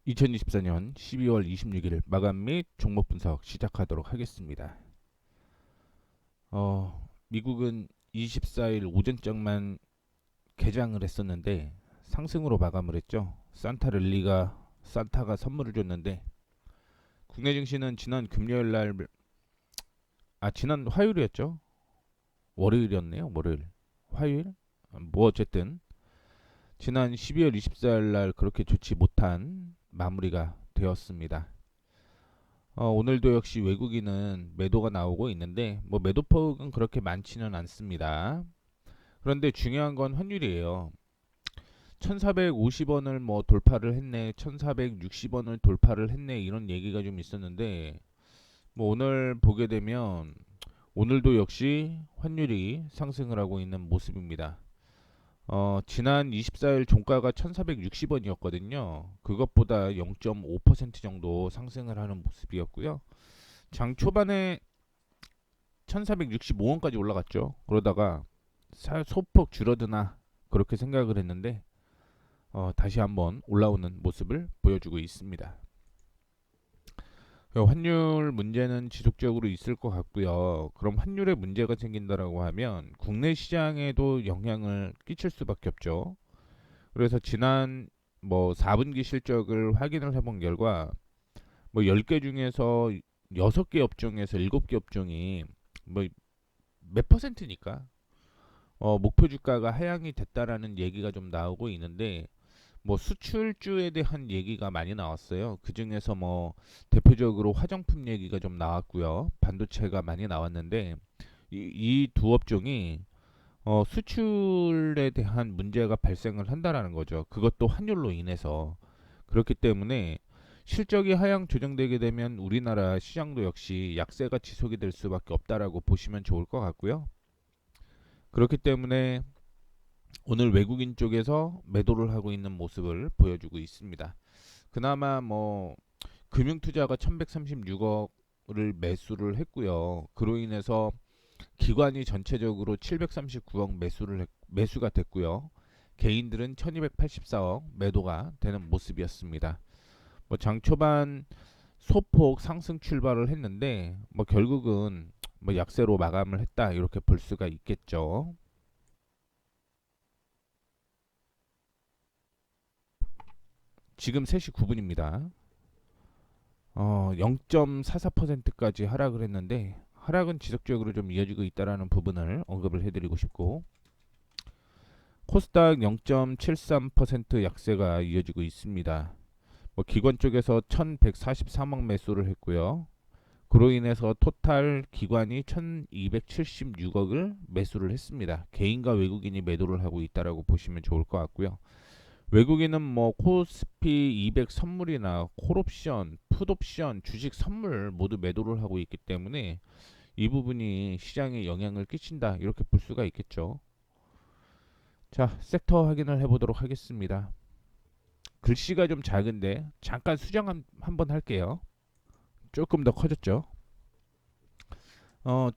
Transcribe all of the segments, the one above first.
2024년 12월 26일 마감 및 종목 분석 시작하도록 하겠습니다. 미국은 24일 오전장만 개장을 했었는데 상승으로 마감을 했죠. 산타가 선물을 줬는데 국내 증시는 지난 화요일이었죠. 월요일이었네요. 화요일? 뭐 어쨌든 지난 12월 24일 날 그렇게 좋지 못한 마무리가 되었습니다. 오늘도 역시 외국인은 매도가 나오고 있는데 뭐 매도폭은 그렇게 많지는 않습니다. 그런데 중요한 건 환율이에요. 1450원을 뭐 돌파를 했네, 1460원을 돌파를 했네 이런 얘기가 좀 있었는데 뭐 오늘 보게 되면 오늘도 역시 환율이 상승을 하고 있는 모습입니다. 지난 24일 종가가 1460원이었거든요. 그것보다 0.5% 정도 상승을 하는 모습이었고요. 장 초반에 1465원까지 올라갔죠. 그러다가 소폭 줄어드나 그렇게 생각을 했는데 다시 한번 올라오는 모습을 보여주고 있습니다. 환율 문제는 지속적으로 있을 것 같고요. 그럼 환율에 문제가 생긴다라고 하면 국내 시장에도 영향을 끼칠 수밖에 없죠. 그래서 지난 뭐 4분기 실적을 확인을 해본 결과 뭐 10개 중에서 6개 업종에서 7개 업종이 뭐 몇 퍼센트니까 목표 주가가 하향이 됐다라는 얘기가 좀 나오고 있는데 뭐 수출주에 대한 얘기가 많이 나왔어요. 그 중에서 뭐 대표적으로 화장품 얘기가 좀 나왔고요. 반도체가 많이 나왔는데 이 두 업종이 수출에 대한 문제가 발생을 한다라는 거죠. 그것도 환율로 인해서. 그렇기 때문에 실적이 하향 조정되게 되면 우리나라 시장도 역시 약세가 지속이 될 수밖에 없다라고 보시면 좋을 것 같고요. 그렇기 때문에 오늘 외국인 쪽에서 매도를 하고 있는 모습을 보여주고 있습니다. 그나마 뭐 금융투자가 1136억을 매수를 했고요. 그로 인해서 기관이 전체적으로 739억 매수가 됐고요. 개인들은 1284억 매도가 되는 모습이었습니다. 뭐 장 초반 소폭 상승 출발을 했는데 뭐 결국은 뭐 약세로 마감을 했다 이렇게 볼 수가 있겠죠. 지금 3시 9분입니다. 0.44%까지 하락을 했는데 하락은 지속적으로 좀 이어지고 있다라는 부분을 언급을 해드리고 싶고 코스닥 0.73% 약세가 이어지고 있습니다. 뭐 기관 쪽에서 1143억 매수를 했고요. 그로 인해서 토탈 기관이 1276억을 매수를 했습니다. 개인과 외국인이 매도를 하고 있다라고 보시면 좋을 것 같고요. 외국인은 뭐 코스피 200 선물이나 콜옵션, 풋옵션, 주식 선물 모두 매도를 하고 있기 때문에 이 부분이 시장에 영향을 끼친다 이렇게 볼 수가 있겠죠. 자, 섹터 확인을 해보도록 하겠습니다. 글씨가 좀 작은데 잠깐 수정 한번 할게요. 조금 더 커졌죠.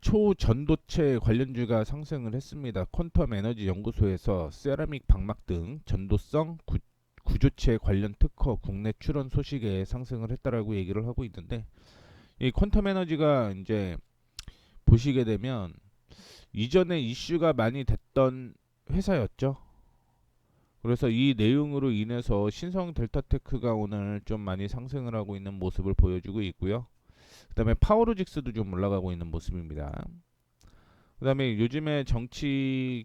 초전도체 관련주가 상승을 했습니다. 퀀텀 에너지 연구소에서 세라믹 방막 등 전도성 구조체 관련 특허 국내 출원 소식에 상승을 했다라고 얘기를 하고 있는데 이 퀀텀 에너지가 이제 보시게 되면 이전에 이슈가 많이 됐던 회사였죠. 그래서 이 내용으로 인해서 신성 델타테크가 오늘 좀 많이 상승을 하고 있는 모습을 보여주고 있고요. 그 다음에 파워로직스도 좀 올라가고 있는 모습입니다. 그 다음에 요즘에 정책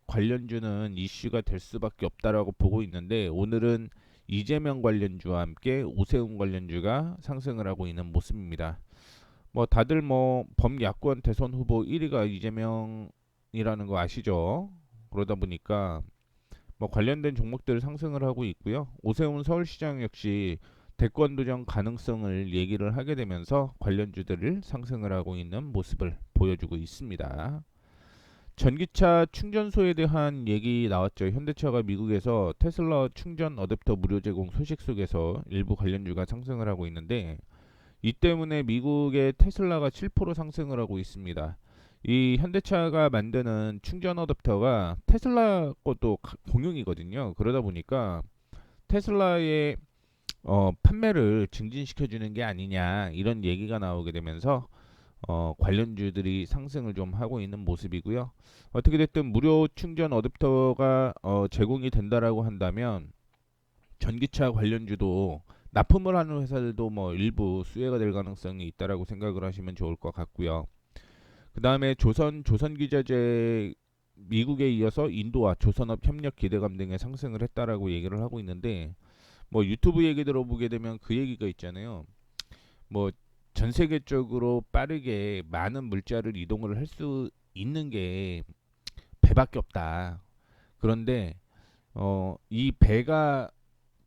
관련주는 이슈가 될 수밖에 없다라고 보고 있는데 오늘은 이재명 관련주와 함께 오세훈 관련주가 상승을 하고 있는 모습입니다. 뭐 다들 뭐 범야권 대선 후보 1위가 이재명이라는 거 아시죠? 그러다 보니까 뭐 관련된 종목들 상승을 하고 있고요. 오세훈 서울시장 역시 대권 도전 가능성을 얘기를 하게 되면서 관련주들을 상승을 하고 있는 모습을 보여주고 있습니다. 전기차 충전소에 대한 얘기 나왔죠. 현대차가 미국에서 테슬라 충전 어댑터 무료 제공 소식 속에서 일부 관련주가 상승을 하고 있는데 이 때문에 미국의 테슬라가 7% 상승을 하고 있습니다. 이 현대차가 만드는 충전 어댑터가 테슬라 것도 공용이거든요. 그러다 보니까 테슬라의 판매를 증진시켜 주는 게 아니냐 이런 얘기가 나오게 되면서 관련주들이 상승을 좀 하고 있는 모습이고요. 어떻게 됐든 무료 충전 어댑터가 제공이 된다라고 한다면 전기차 관련주도 납품을 하는 회사들도 뭐 일부 수혜가 될 가능성이 있다라고 생각을 하시면 좋을 것 같고요. 그 다음에 조선기자재 미국에 이어서 인도와 조선업 협력 기대감 등의 상승을 했다라고 얘기를 하고 있는데 뭐 유튜브 얘기 들어보게 되면 그 얘기가 있잖아요. 뭐 전 세계적으로 빠르게 많은 물자를 이동을 할 수 있는 게 배밖에 없다. 그런데 이 배가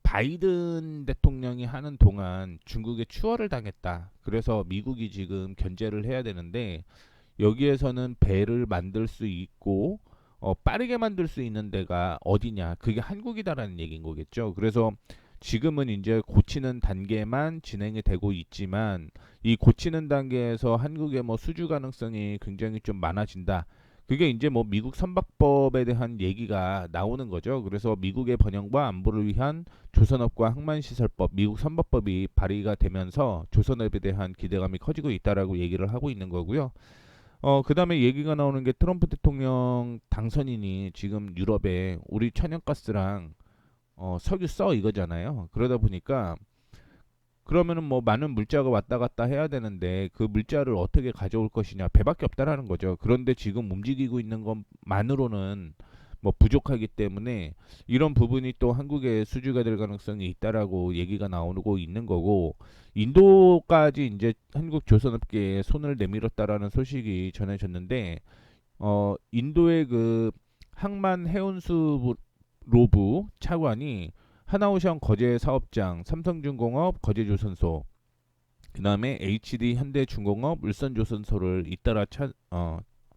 바이든 대통령이 하는 동안 중국에 추월을 당했다. 그래서 미국이 지금 견제를 해야 되는데 여기에서는 배를 만들 수 있고 빠르게 만들 수 있는 데가 어디냐? 그게 한국이다라는 얘기인 거겠죠. 그래서 지금은 이제 고치는 단계만 진행이 되고 있지만 이 고치는 단계에서 한국의 뭐 수주 가능성이 굉장히 좀 많아진다. 그게 이제 뭐 미국 선박법에 대한 얘기가 나오는 거죠. 그래서 미국의 번영과 안보를 위한 조선업과 항만시설법, 미국 선박법이 발의가 되면서 조선업에 대한 기대감이 커지고 있다라고 얘기를 하고 있는 거고요. 그다음에 얘기가 나오는 게 트럼프 대통령 당선인이 지금 유럽에 우리 천연가스랑 석유 써 이거잖아요. 그러다 보니까 그러면은 뭐 많은 물자가 왔다 갔다 해야 되는데 그 물자를 어떻게 가져올 것이냐 배밖에 없다라는 거죠. 그런데 지금 움직이고 있는 것만으로는 뭐 부족하기 때문에 이런 부분이 또 한국의 수주가 될 가능성이 있다라고 얘기가 나오고 있는 거고 인도까지 이제 한국 조선업계에 손을 내밀었다라는 소식이 전해졌는데 인도의 그 항만 해운수로부 차관이 하나오션 거제 사업장, 삼성중공업 거제조선소, 그 다음에 HD 현대중공업 울산조선소를 잇따라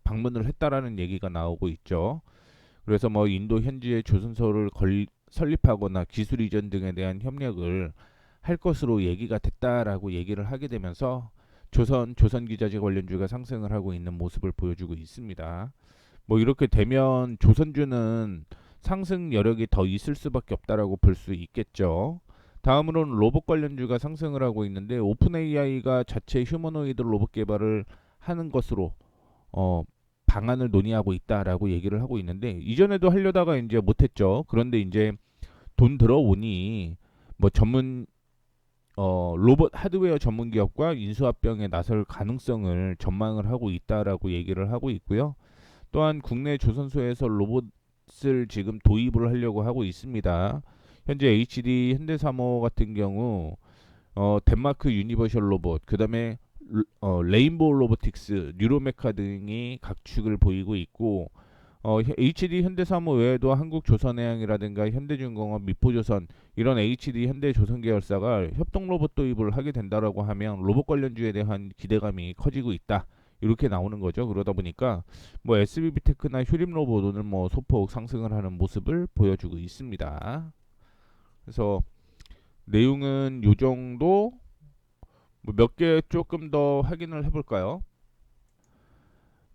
방문을 했다라는 얘기가 나오고 있죠. 그래서 뭐 인도 현지의 조선소를 설립하거나 기술 이전 등에 대한 협력을 할 것으로 얘기가 됐다라고 얘기를 하게 되면서 조선기자재 관련주가 상승을 하고 있는 모습을 보여주고 있습니다. 뭐 이렇게 되면 조선주는 상승 여력이 더 있을 수밖에 없다라고 볼 수 있겠죠. 다음으로는 로봇 관련주가 상승을 하고 있는데 오픈 AI가 자체 휴머노이드 로봇 개발을 하는 것으로 어, 방안을 논의하고 있다라고 얘기를 하고 있는데 이전에도 하려다가 이제 못했죠. 그런데 이제 돈 들어오니 뭐 전문 로봇 하드웨어 전문 기업과 인수합병에 나설 가능성을 전망을 하고 있다라고 얘기를 하고 있고요. 또한 국내 조선소에서 로봇을 지금 도입을 하려고 하고 있습니다. 현재 HD 현대사모 같은 경우 덴마크 유니버셜 로봇, 그다음에 레인보우 로보틱스, 뉴로메카 등이 각축을 보이고 있고 HD 현대사무 외에도 한국조선해양이라든가 현대중공업, 미포조선 이런 HD 현대조선 계열사가 협동 로봇 도입을 하게 된다라고 하면 로봇 관련주에 대한 기대감이 커지고 있다. 이렇게 나오는 거죠. 그러다 보니까 뭐 SBB테크나 휴림로봇 오늘 뭐 소폭 상승을 하는 모습을 보여주고 있습니다. 그래서 내용은 요 정도. 뭐 몇 개 조금 더 확인을 해볼까요?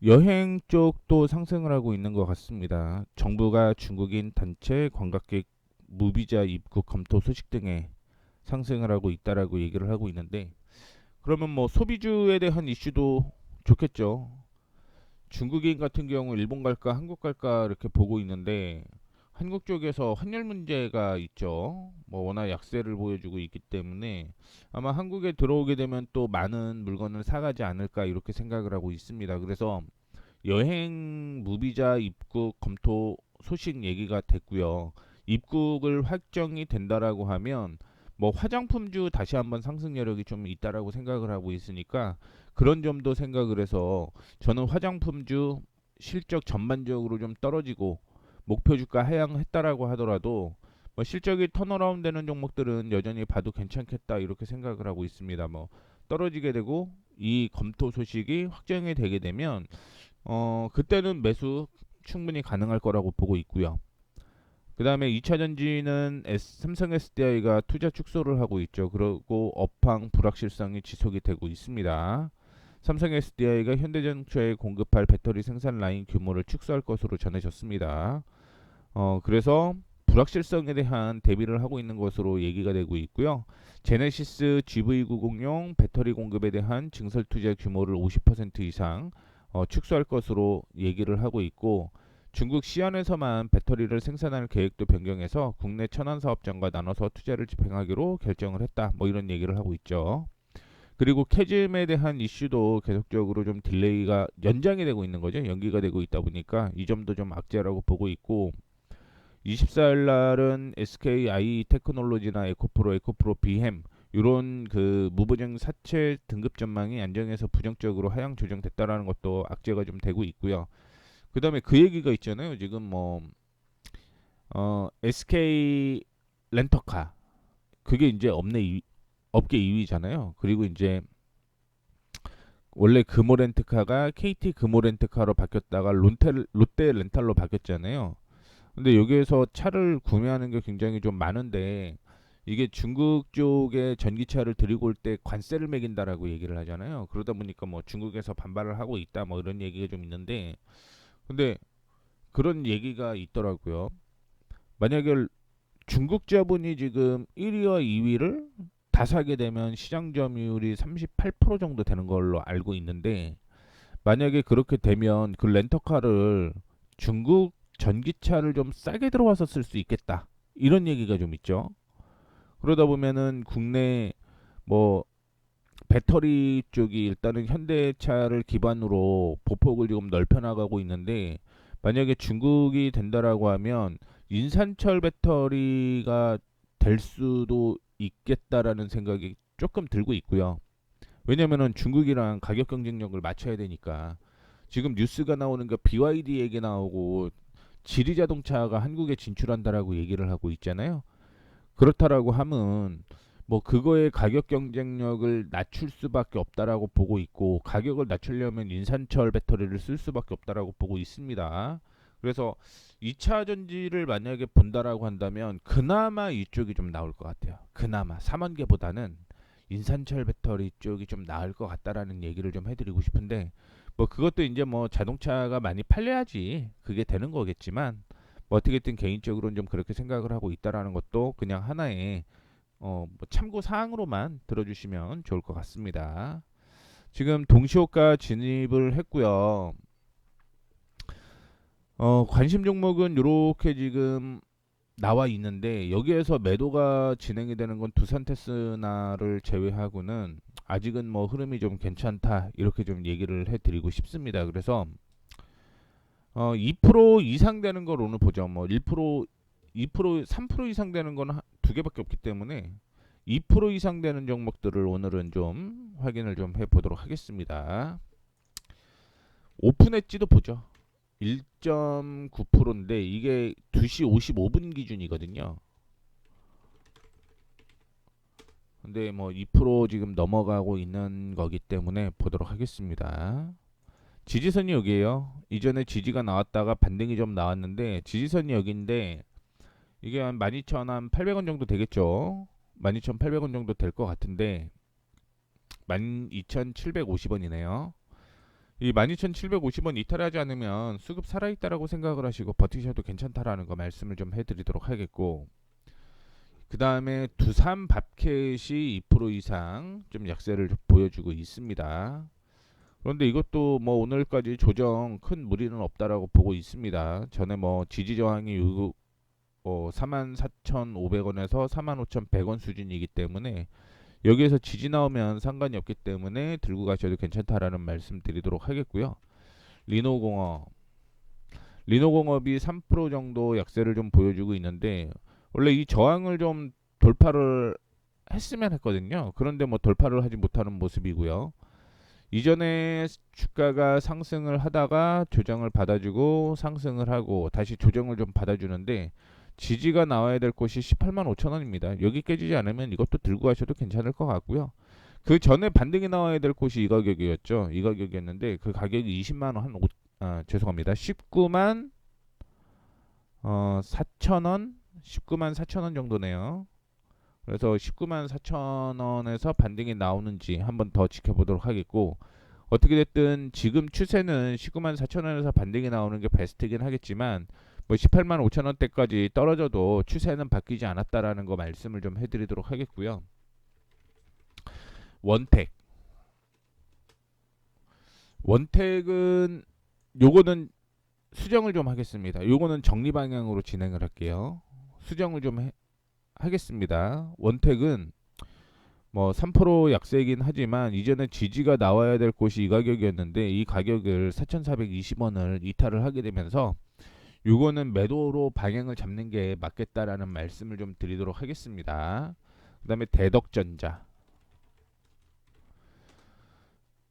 여행 쪽도 상승을 하고 있는 것 같습니다. 정부가 중국인 단체 관광객 무비자 입국 검토 소식 등에 상승을 하고 있다라고 얘기를 하고 있는데 그러면 뭐 소비주에 대한 이슈도 좋겠죠. 중국인 같은 경우 일본 갈까 한국 갈까 이렇게 보고 있는데 한국 쪽에서 환율 문제가 있죠. 뭐 워낙 약세를 보여주고 있기 때문에 아마 한국에 들어오게 되면 또 많은 물건을 사가지 않을까 이렇게 생각을 하고 있습니다. 그래서 여행 무비자 입국 검토 소식 얘기가 됐고요. 입국을 확정이 된다라고 하면 뭐 화장품주 다시 한번 상승 여력이 좀 있다라고 생각을 하고 있으니까 그런 점도 생각을 해서 저는 화장품주 실적 전반적으로 좀 떨어지고 목표 주가 하향했다라고 하더라도 뭐 실적이 턴어라운드 되는 종목들은 여전히 봐도 괜찮겠다 이렇게 생각을 하고 있습니다. 뭐 떨어지게 되고 이 검토 소식이 확정이 되게 되면 그때는 매수 충분히 가능할 거라고 보고 있고요. 그 다음에 2차 전지는 삼성 SDI가 투자 축소를 하고 있죠. 그리고 업황 불확실성이 지속이 되고 있습니다. 삼성 SDI가 현대자동차에 공급할 배터리 생산 라인 규모를 축소할 것으로 전해졌습니다. 그래서 불확실성에 대한 대비를 하고 있는 것으로 얘기가 되고 있고요. 제네시스 GV900용 배터리 공급에 대한 증설 투자 규모를 50% 이상 축소할 것으로 얘기를 하고 있고, 중국 시안에서만 배터리를 생산할 계획도 변경해서 국내 천안 사업장과 나눠서 투자를 집행하기로 결정을 했다. 뭐 이런 얘기를 하고 있죠. 그리고 캐즘에 대한 이슈도 계속적으로 좀 딜레이가 연장이 되고 있는 거죠. 연기가 되고 있다 보니까 이 점도 좀 악재라고 보고 있고, 24일 날은 SK I 테크놀로지나 에코프로 비햄 이런 그 무보증 사채 등급 전망이 안정해서 부정적으로 하향 조정됐다라는 것도 악재가 좀 되고 있고요. 그다음에 그 얘기가 있잖아요. 지금 뭐 SK 렌터카 그게 이제 업계 2위잖아요. 그리고 이제 원래 금호 렌트카가 KT 금호 렌트카로 바뀌었다가 롯데 렌탈로 바뀌었잖아요. 근데 여기에서 차를 구매하는 게 굉장히 좀 많은데, 이게 중국 쪽에 전기차를 들이고 올 때 관세를 매긴다라고 얘기를 하잖아요. 그러다 보니까 뭐 중국에서 반발을 하고 있다 뭐 이런 얘기가 좀 있는데, 근데 그런 얘기가 있더라고요. 만약에 중국 자본이 지금 1위와 2위를 다 사게 되면 시장 점유율이 38% 정도 되는 걸로 알고 있는데, 만약에 그렇게 되면 그 렌터카를 중국 전기차를 좀 싸게 들어와서 쓸 수 있겠다. 이런 얘기가 좀 있죠. 그러다 보면은 국내 뭐 배터리 쪽이 일단은 현대차를 기반으로 보폭을 지금 넓혀 나가고 있는데, 만약에 중국이 된다라고 하면 인산철 배터리가 될 수도 있겠다라는 생각이 조금 들고 있고요. 왜냐면은 중국이랑 가격 경쟁력을 맞춰야 되니까. 지금 뉴스가 나오는 거 BYD 얘기 나오고 지리 자동차가 한국에 진출한다라고 얘기를 하고 있잖아요. 그렇다라고 하면 뭐 그거의 가격 경쟁력을 낮출 수밖에 없다라고 보고 있고, 가격을 낮추려면 인산철 배터리를 쓸 수밖에 없다라고 보고 있습니다. 그래서 2차 전지를 만약에 본다라고 한다면 그나마 이쪽이 좀 나올 것 같아요. 그나마 3만 개보다는 인산철 배터리 쪽이 좀 나을 것 같다라는 얘기를 좀 해드리고 싶은데, 뭐 그것도 이제 뭐 자동차가 많이 팔려야지 그게 되는 거겠지만, 뭐 어떻게든 개인적으로는 좀 그렇게 생각을 하고 있다라는 것도 그냥 하나의 뭐 참고 사항으로만 들어주시면 좋을 것 같습니다. 지금 동시호가 진입을 했고요. 관심 종목은 이렇게 지금 나와 있는데, 여기에서 매도가 진행이 되는 건 두산 테스나를 제외하고는 아직은 뭐 흐름이 좀 괜찮다 이렇게 좀 얘기를 해드리고 싶습니다. 그래서 2% 이상 되는 걸 오늘 보죠. 뭐 1%, 2%, 3% 이상 되는 건 두 개밖에 없기 때문에 2% 이상 되는 종목들을 오늘은 좀 확인을 좀 해보도록 하겠습니다. 오픈 엣지도 보죠. 1.9%인데 이게 2시 55분 기준이거든요. 근데 뭐 2% 지금 넘어가고 있는 거기 때문에 보도록 하겠습니다. 지지선이 여기에요. 이전에 지지가 나왔다가 반등이 좀 나왔는데 지지선이 여기인데, 이게 한 12,800원 정도 되겠죠. 12,800원 정도 될 것 같은데 12,750원이네요. 이 12,750원 이탈하지 않으면 수급 살아있다라고 생각을 하시고 버티셔도 괜찮다라는 거 말씀을 좀 해드리도록 하겠고, 그 다음에 두산 밥켓이 2% 이상 좀 약세를 좀 보여주고 있습니다. 그런데 이것도 뭐 오늘까지 조정 큰 무리는 없다라고 보고 있습니다. 전에 뭐 지지 저항이 44,500원에서 45,100원 수준이기 때문에 여기에서 지지 나오면 상관이 없기 때문에 들고 가셔도 괜찮다라는 말씀 드리도록 하겠고요. 리노공업 리노공업이 3% 정도 약세를 좀 보여주고 있는데, 원래 이 저항을 좀 돌파를 했으면 했거든요. 그런데 뭐 돌파를 하지 못하는 모습이고요. 이전에 주가가 상승을 하다가 조정을 받아주고 상승을 하고 다시 조정을 좀 받아주는데, 지지가 나와야 될 곳이 18만 5천 원입니다. 여기 깨지지 않으면 이것도 들고 가셔도 괜찮을 것 같고요. 그 전에 반등이 나와야 될 곳이 이 가격이었죠. 이 가격이었는데 그 가격이 20만 원, 죄송합니다. 19만 4천 원, 19만 4천 원 정도네요. 그래서 19만 4천 원에서 반등이 나오는지 한번 더 지켜보도록 하겠고, 어떻게 됐든 지금 추세는 19만 4천 원에서 반등이 나오는 게 베스트긴 하겠지만 뭐 18만 5천 원대까지 떨어져도 추세는 바뀌지 않았다라는 거 말씀을 좀 해드리도록 하겠고요. 원택. 원택은 요거는 수정을 좀 하겠습니다. 요거는 정리 방향으로 진행을 할게요. 수정을 좀 하겠습니다. 원택은 뭐 3% 약세이긴 하지만 이제는 지지가 나와야 될 곳이 이 가격이었는데 이 가격을 4,420원을 이탈을 하게 되면서 요거는 매도로 방향을 잡는 게 맞겠다라는 말씀을 좀 드리도록 하겠습니다. 그 다음에 대덕전자.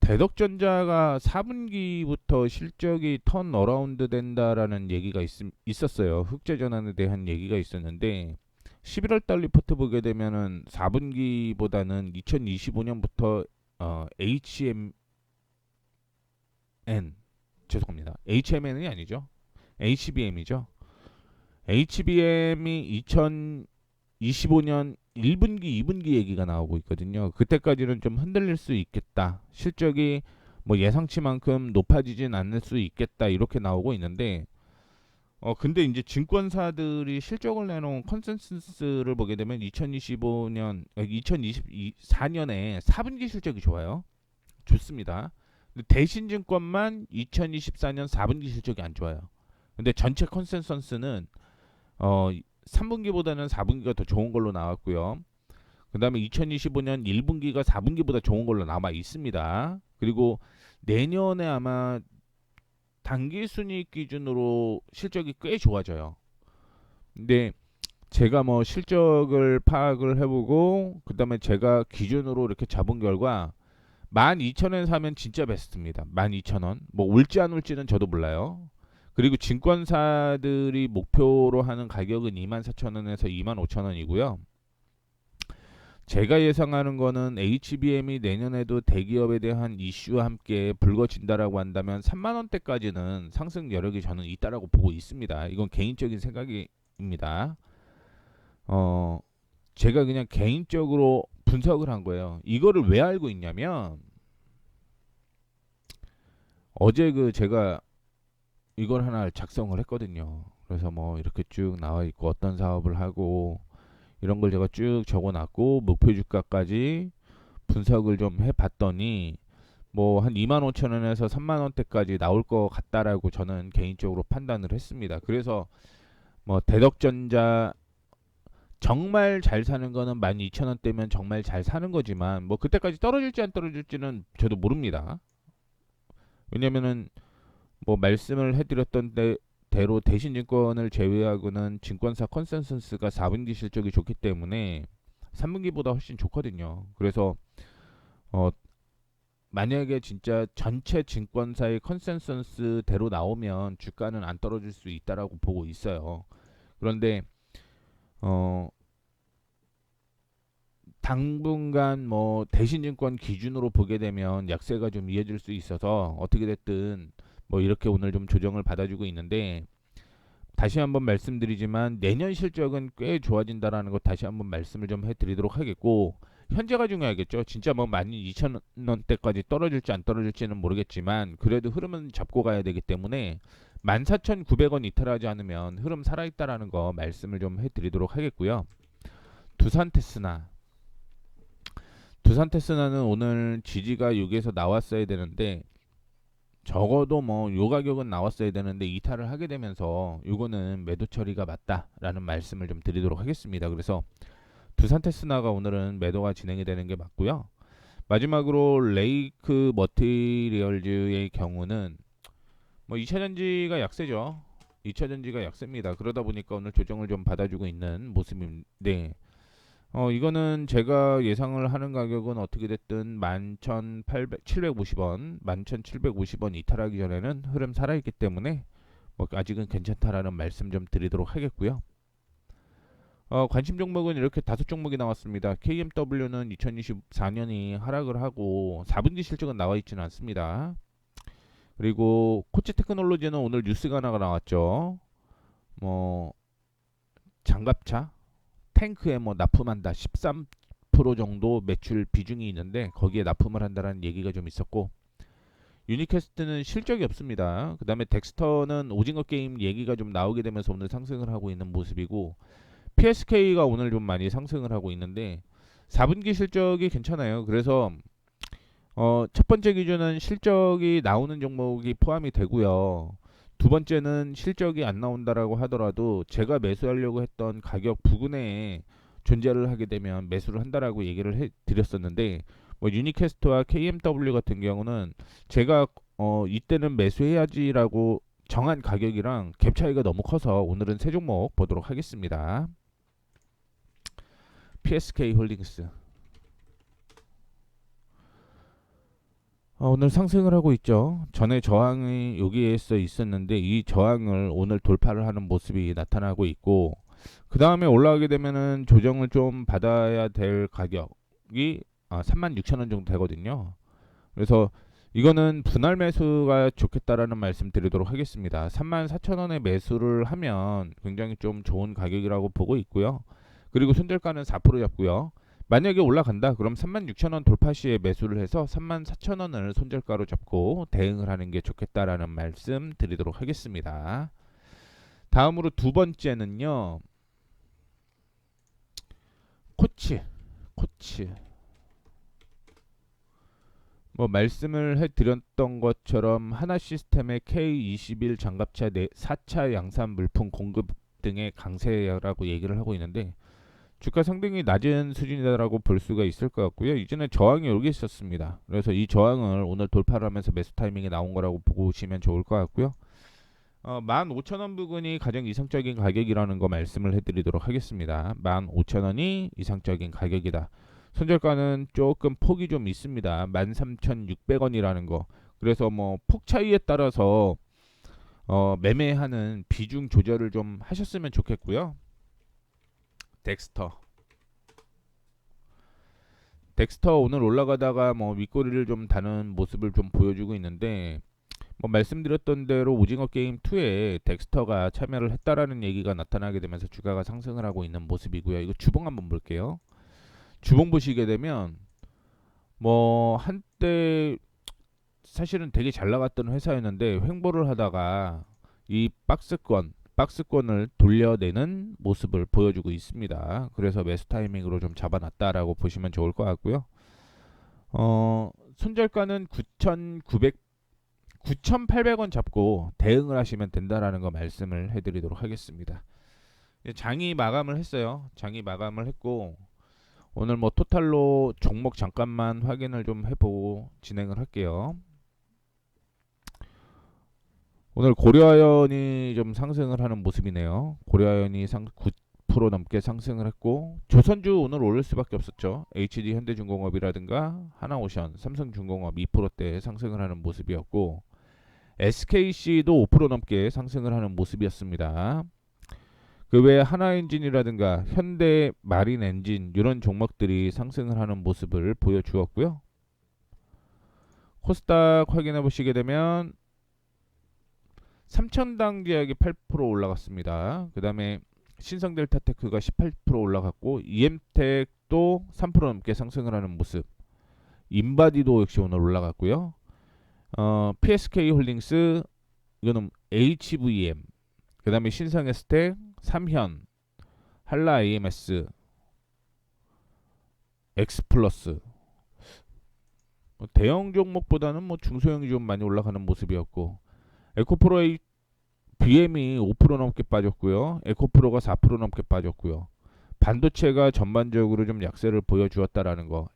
대덕전자가 4분기부터 실적이 턴 어라운드 된다라는 얘기가 있었어요. 흑자 전환에 대한 얘기가 있었는데 11월 달 리포트 보게 되면은 4분기보다는 2025년부터 HMN 죄송합니다. HMN이 아니죠. HBM이죠. HBM이 2025년 1분기, 2분기 얘기가 나오고 있거든요. 그때까지는 좀 흔들릴 수 있겠다. 실적이 뭐 예상치만큼 높아지진 않을 수 있겠다. 이렇게 나오고 있는데 근데 이제 증권사들이 실적을 내놓은 컨센서스를 보게 되면 2024년에 4분기 실적이 좋아요. 좋습니다. 근데 대신증권만 2024년 4분기 실적이 안 좋아요. 근데 전체 컨센서스는 3분기보다는 4분기가 더 좋은 걸로 나왔고요. 그 다음에 2025년 1분기가 4분기보다 좋은 걸로 남아 있습니다. 그리고 내년에 아마 당기순이익 기준으로 실적이 꽤 좋아져요. 근데 제가 뭐 실적을 파악을 해보고 그 다음에 제가 기준으로 이렇게 잡은 결과 12,000원 사면 진짜 베스트입니다. 12,000원. 뭐 올지 안 올지는 저도 몰라요. 그리고 증권사들이 목표로 하는 가격은 24,000원에서 25,000원이고요. 제가 예상하는 거는 HBM이 내년에도 대기업에 대한 이슈와 함께 불거진다라고 한다면 3만 원대까지는 상승 여력이 저는 있다라고 보고 있습니다. 이건 개인적인 생각입니다. 제가 그냥 개인적으로 분석을 한 거예요. 이거를 왜 알고 있냐면 어제 제가 이걸 하나 작성을 했거든요. 그래서 뭐 이렇게 쭉 나와 있고 어떤 사업을 하고 이런 걸 제가 쭉 적어놨고 목표 주가까지 분석을 좀 해봤더니 뭐 한 25,000원에서 3만 원대까지 나올 것 같다라고 저는 개인적으로 판단을 했습니다. 그래서 뭐 대덕전자 정말 잘 사는 거는 12,000원대면 정말 잘 사는 거지만 뭐 그때까지 떨어질지 안 떨어질지는 저도 모릅니다. 왜냐면은 뭐 말씀을 해드렸던 대로 대신증권을 제외하고는 증권사 컨센서스가 4분기 실적이 좋기 때문에 3분기보다 훨씬 좋거든요. 그래서 어, 만약에 진짜 전체 증권사의 컨센서스대로 나오면 주가는 안 떨어질 수 있다라고 보고 있어요. 그런데 어, 당분간 뭐 대신증권 기준으로 보게 되면 약세가 좀 이어질 수 있어서 어떻게 됐든 뭐 이렇게 오늘 좀 조정을 받아주고 있는데 다시 한번 말씀드리지만 내년 실적은 꽤 좋아진다라는 것 다시 한번 말씀을 좀 해드리도록 하겠고 현재가 중요하겠죠. 진짜 뭐 12,000원대까지 떨어질지 안 떨어질지는 모르겠지만 그래도 흐름은 잡고 가야 되기 때문에 14,900원 이탈하지 않으면 흐름 살아있다라는 거 말씀을 좀 해드리도록 하겠고요. 두산테스나는 오늘 지지가 6에서 나왔어야 되는데 적어도 뭐 요 가격은 나왔어야 되는데 이탈을 하게 되면서 요거는 매도 처리가 맞다라는 말씀을 좀 드리도록 하겠습니다. 그래서 두산테스나가 오늘은 매도가 진행이 되는 게 맞고요. 마지막으로 레이크 머티리얼즈의 경우는 뭐 2차전지가 약세죠. 2차전지가 약세입니다. 그러다 보니까 오늘 조정을 좀 받아주고 있는 모습인데 이거는 제가 예상을 하는 가격은 어떻게 됐든 11,750원, 11,750원 이탈하기 전에는 흐름 살아있기 때문에 뭐 아직은 괜찮다라는 말씀 좀 드리도록 하겠고요. 관심 종목은 이렇게 5종목이 나왔습니다. KMW는 2024년이 하락을 하고 4분기 실적은 나와 있지는 않습니다. 그리고 코치 테크놀로지는 오늘 뉴스가 하나가 나왔죠. 뭐 장갑차 탱크에 뭐 납품한다 13% 정도 매출 비중이 있는데 거기에 납품을 한다라는 얘기가 좀 있었고 유니캐스트는 실적이 없습니다. 그 다음에 덱스터는 오징어 게임 얘기가 좀 나오게 되면서 오늘 상승을 하고 있는 모습이고, PSK가 오늘 좀 많이 상승을 하고 있는데 4분기 실적이 괜찮아요. 그래서 첫 번째 기준은 실적이 나오는 종목이 포함이 되고요. 두 번째는 실적이 안 나온다라고 하더라도 제가 매수하려고 했던 가격 부근에 존재를 하게 되면 매수를 한다라고 얘기를 드렸었는데, 뭐 유니캐스트와 KMW 같은 경우는 제가 이때는 매수해야지라고 정한 가격이랑 갭 차이가 너무 커서 오늘은 세 종목 보도록 하겠습니다. PSK 홀딩스 오늘 상승을 하고 있죠. 전에 저항이 여기에서 있었는데 이 저항을 오늘 돌파를 하는 모습이 나타나고 있고, 그 다음에 올라가게 되면은 조정을 좀 받아야 될 가격이 36,000원 정도 되거든요. 그래서 이거는 분할 매수가 좋겠다라는 말씀 드리도록 하겠습니다. 34,000원에 매수를 하면 굉장히 좀 좋은 가격이라고 보고 있고요. 그리고 손절가는 4% 잡고요. 만약에 올라간다 그럼 36,000원 돌파 시에 매수를 해서 34,000원을 손절가로 잡고 대응을 하는 게 좋겠다라는 말씀 드리도록 하겠습니다. 다음으로 두 번째는요. 코치 뭐 말씀을 해드렸던 것처럼 하나시스템의 K21 장갑차 4차 양산 물품 공급 등의 강세라고 얘기를 하고 있는데, 주가 상당히 낮은 수준이다라고 볼 수가 있을 것 같고요. 이전에 저항이 여기 있었습니다. 그래서 이 저항을 오늘 돌파를 하면서 매수 타이밍에 나온 거라고 보시면 좋을 것 같고요. 15,000원 부근이 가장 이상적인 가격이라는 거 말씀을 해드리도록 하겠습니다. 15,000원이 이상적인 가격이다. 손절가는 조금 폭이 좀 있습니다. 13,600원이라는 거. 그래서 뭐 폭 차이에 따라서 매매하는 비중 조절을 좀 하셨으면 좋겠고요. 덱스터 오늘 올라가다가 뭐 윗꼬리를 좀 다는 모습을 좀 보여주고 있는데, 뭐 말씀드렸던 대로 오징어 게임 2에 덱스터가 참여를 했다라는 얘기가 나타나게 되면서 주가가 상승을 하고 있는 모습이고요. 이거 주봉 한번 볼게요. 주봉 보시게 되면 뭐 한때 사실은 되게 잘 나갔던 회사였는데 횡보를 하다가 이 박스권을 돌려내는 모습을 보여주고 있습니다. 그래서 매수 타이밍으로 좀 잡아놨다라고 보시면 좋을 것 같고요. 손절가는 9,800원 잡고 대응을 하시면 된다라는 거 말씀을 해드리도록 하겠습니다. 장이 마감을 했어요. 장이 마감을 했고 오늘 뭐 토탈로 종목 잠깐만 확인을 좀 해보고 진행을 할게요. 오늘 고려아연이 좀 상승을 하는 모습이네요. 고려아연이 9% 넘게 상승을 했고, 조선주 오늘 오를 수밖에 없었죠. HD 현대중공업이라든가 하나오션, 삼성중공업 2%대 상승을 하는 모습이었고, SKC도 5% 넘게 상승을 하는 모습이었습니다. 그 외에 하나엔진이라든가 현대마린엔진 이런 종목들이 상승을 하는 모습을 보여주었고요. 코스닥 확인해 보시게 되면 삼천당제약이 8% 올라갔습니다. 그 다음에 신성델타테크가 18% 올라갔고, EM텍도 3% 넘게 상승을 하는 모습. 인바디도 역시 오늘 올라갔고요. PSK 홀딩스 이거는 HVM, 그 다음에 신성에스텍, 삼현, 한라 AMS, 엑스플러스. 대형 종목보다는 뭐 중소형이 좀 많이 올라가는 모습이었고, 에코프로 BM이 5% 넘게 빠졌고요. 에코프로가 4% 넘게 빠졌고요. 반도체가 전반적으로 좀 약세를 보여주었다라는 거.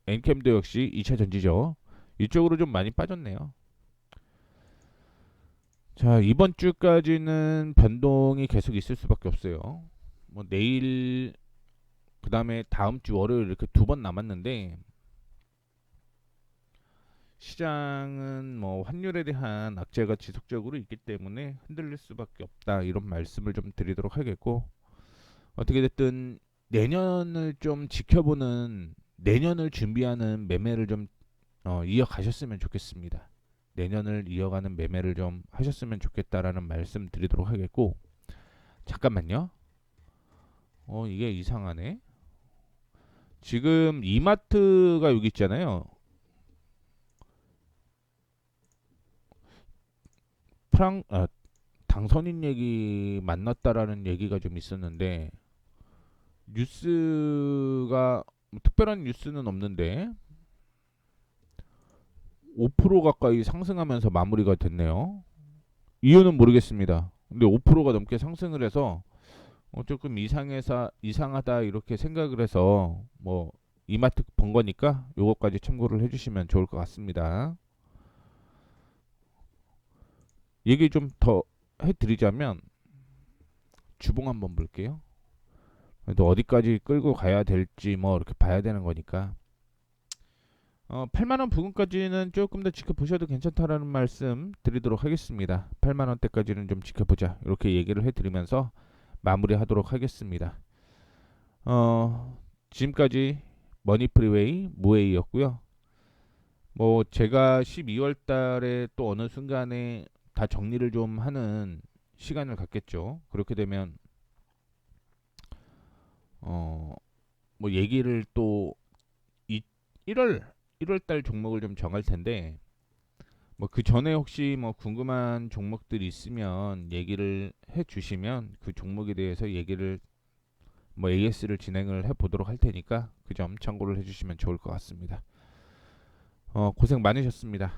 엔캠도 역시 2차 전지죠. 이쪽으로 좀 많이 빠졌네요. 자, 이번 주까지는 변동이 계속 있을 수밖에 없어요. 뭐 내일 그 다음에 다음 주 월요일 이렇게 두 번 남았는데, 시장은 뭐 환율에 대한 악재가 지속적으로 있기 때문에 흔들릴 수밖에 없다 이런 말씀을 좀 드리도록 하겠고, 어떻게 됐든 내년을 좀 지켜보는, 내년을 준비하는 매매를 좀 이어가셨으면 좋겠습니다. 내년을 이어가는 매매를 좀 하셨으면 좋겠다라는 말씀 드리도록 하겠고, 잠깐만요. 이게 이상하네. 지금 이마트가 여기 있잖아요. 당선인 얘기 만났다라는 얘기가 좀 있었는데 뉴스가 뭐 특별한 뉴스는 없는데 5% 가까이 상승하면서 마무리가 됐네요. 이유는 모르겠습니다. 근데 5%가 넘게 상승을 해서 조금 이상하다 이렇게 생각을 해서 뭐 이마트 본 거니까 요거까지 참고를 해주시면 좋을 것 같습니다. 얘기 좀 더 해드리자면 주봉 한번 볼게요. 또 어디까지 끌고 가야 될지 뭐 이렇게 봐야 되는 거니까 8만 원 부근까지는 조금 더 지켜보셔도 괜찮다라는 말씀 드리도록 하겠습니다. 8만 원대까지는 좀 지켜보자 이렇게 얘기를 해드리면서 마무리하도록 하겠습니다. 지금까지 머니프리웨이 무웨이였고요. 뭐 제가 12월 달에 또 어느 순간에 다 정리를 좀 하는 시간을 갖겠죠. 그렇게 되면 뭐 얘기를 또 1월 달 종목을 좀 정할 텐데 뭐 그 전에 혹시 뭐 궁금한 종목들이 있으면 얘기를 해 주시면 그 종목에 대해서 얘기를 뭐 AS를 진행을 해 보도록 할 테니까 그 점 참고를 해 주시면 좋을 것 같습니다. 고생 많으셨습니다.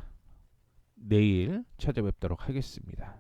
내일 찾아뵙도록 하겠습니다.